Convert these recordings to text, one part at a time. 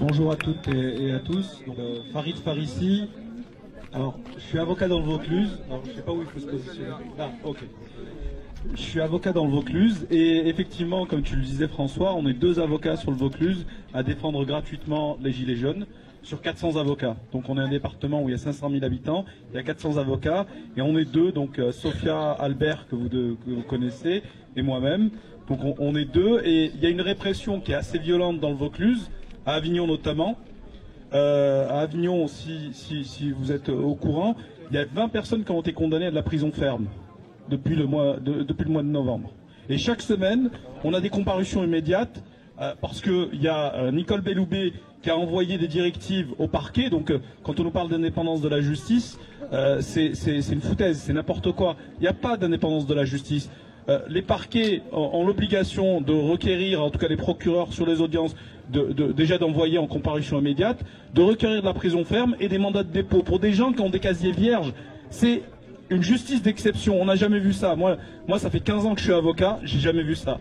Bonjour à toutes et à tous. Donc, Farid Farissi. Alors, je suis avocat dans le Vaucluse. Alors, je ne sais pas où il faut se positionner. Ah, ok. Je suis avocat dans le Vaucluse et effectivement, comme tu le disais François, on est 2 avocats sur le Vaucluse à défendre gratuitement les Gilets jaunes sur 400 avocats. Donc on est un département où il y a 500 000 habitants, il y a 400 avocats et on est 2, donc Sophia Albert que vous connaissez et moi-même. Donc on est 2 et il y a une répression qui est assez violente dans le Vaucluse, à Avignon notamment. À Avignon, si vous êtes au courant, il y a 20 personnes qui ont été condamnées à de la prison ferme depuis le mois de novembre. Et chaque semaine, on a des comparutions immédiates parce qu'il y a Nicole Belloubet qui a envoyé des directives au parquet. Donc quand on nous parle d'indépendance de la justice, c'est une foutaise, c'est n'importe quoi. Il n'y a pas d'indépendance de la justice. Les parquets ont l'obligation de requérir, en tout cas les procureurs sur les audiences, déjà d'envoyer en comparution immédiate, de requérir de la prison ferme et des mandats de dépôt pour des gens qui ont des casiers vierges. C'est une justice d'exception, on n'a jamais vu ça. Moi, ça fait 15 ans que je suis avocat, j'ai jamais vu ça.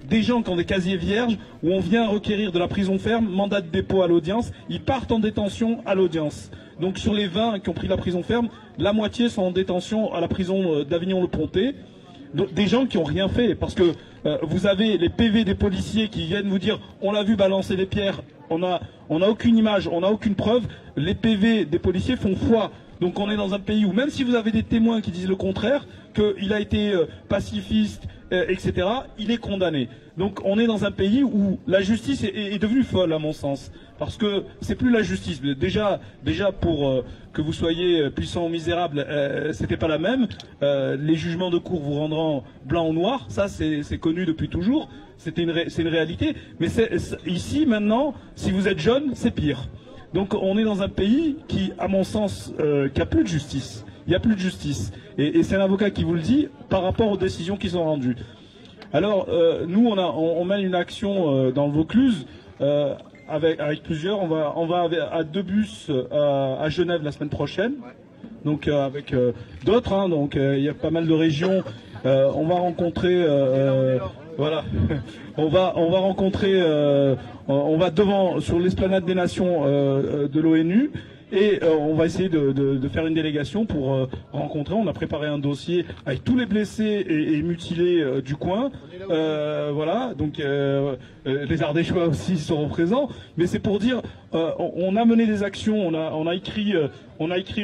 Des gens qui ont des casiers vierges, où on vient requérir de la prison ferme, mandat de dépôt à l'audience, ils partent en détention à l'audience. Donc sur les 20 qui ont pris la prison ferme, la moitié sont en détention à la prison d'Avignon-le-Pontet. Des gens qui n'ont rien fait, parce que vous avez les PV des policiers qui viennent vous dire on l'a vu balancer des pierres, on n'a aucune image, on n'a aucune preuve, les PV des policiers font foi. Donc on est dans un pays où même si vous avez des témoins qui disent le contraire, qu'il a été pacifiste, etc., il est condamné. Donc on est dans un pays où la justice est devenue folle à mon sens. Parce que c'est plus la justice. Déjà pour que vous soyez puissant ou misérable, c'était pas la même. Les jugements de cour vous rendront blanc ou noir, ça c'est connu depuis toujours. C'est une réalité. Mais ici maintenant, si vous êtes jeune, c'est pire. Donc on est dans un pays qui, à mon sens, qui a plus de justice. Il n'y a plus de justice. Et c'est un avocat qui vous le dit par rapport aux décisions qui sont rendues. Alors nous on mène une action dans le Vaucluse avec plusieurs. On va à 2 bus à Genève la semaine prochaine. Donc avec d'autres. Hein, donc il y a pas mal de régions. On va rencontrer. Voilà. on va rencontrer. On va devant sur l'esplanade des Nations de l'ONU. Et on va essayer de faire une délégation pour rencontrer. On a préparé un dossier avec tous les blessés et mutilés du coin. Voilà, donc les Ardéchois aussi seront présents. Mais c'est pour dire, on a mené des actions. On a écrit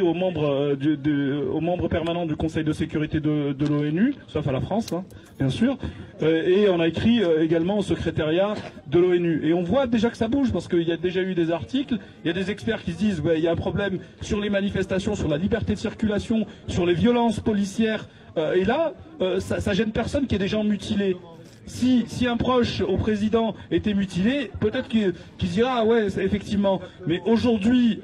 aux membres permanents du Conseil de sécurité de l'ONU, sauf à la France, hein, bien sûr. Et on a écrit également au secrétariat de l'ONU. Et on voit déjà que ça bouge parce qu'il y a déjà eu des articles. Il y a des experts qui se disent, ouais, il y a un problème sur les manifestations, sur la liberté de circulation, sur les violences policières. Et là, ça gêne personne qu'il y ait des gens mutilés. Si un proche au président était mutilé, peut-être qu'il dira, ah ouais, effectivement. Mais aujourd'hui,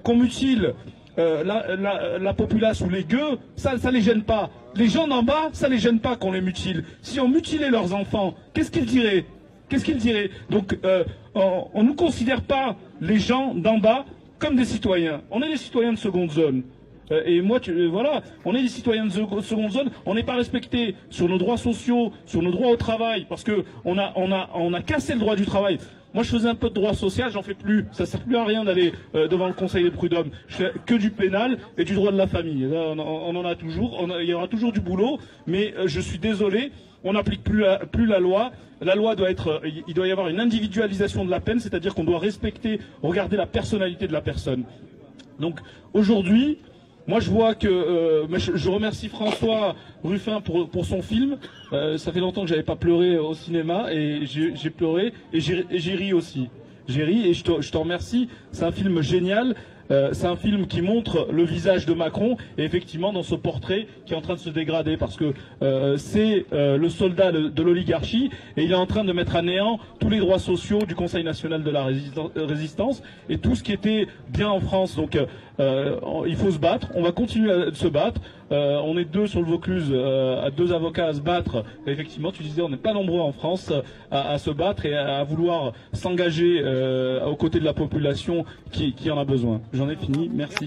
qu'on mutile la populace ou les gueux, ça les gêne pas. Les gens d'en bas, ça les gêne pas qu'on les mutile. Si on mutilait leurs enfants, qu'est-ce qu'ils diraient? Qu'est-ce qu'ils diraient? Donc, on ne considère pas les gens d'en bas comme des citoyens. On est des citoyens de seconde zone. Et moi, voilà, on est des citoyens de seconde zone. On n'est pas respecté sur nos droits sociaux, sur nos droits au travail, parce que on a cassé le droit du travail. Moi, je faisais un peu de droit social, j'en fais plus. Ça sert plus à rien d'aller devant le Conseil des prud'hommes. Je fais que du pénal et du droit de la famille. Là, on en a toujours. Il y aura toujours du boulot, mais je suis désolé. On n'applique plus la loi. La loi il doit y avoir une individualisation de la peine, c'est-à-dire qu'on doit regarder la personnalité de la personne. Donc aujourd'hui, moi je vois que je remercie François Ruffin pour son film. Ça fait longtemps que j'avais pas pleuré au cinéma et j'ai pleuré et j'ai ri aussi. J'ai ri et je te remercie. C'est un film génial. C'est un film qui montre le visage de Macron et effectivement dans ce portrait qui est en train de se dégrader parce que c'est le soldat de l'oligarchie et il est en train de mettre à néant tous les droits sociaux du Conseil national de la résistance et tout ce qui était bien en France. Donc il faut se battre, on va continuer à se battre. On est 2 sur le Vaucluse, 2 avocats à se battre. Et effectivement, tu disais, on n'est pas nombreux en France à se battre et à vouloir s'engager aux côtés de la population qui en a besoin. J'en ai fini, merci.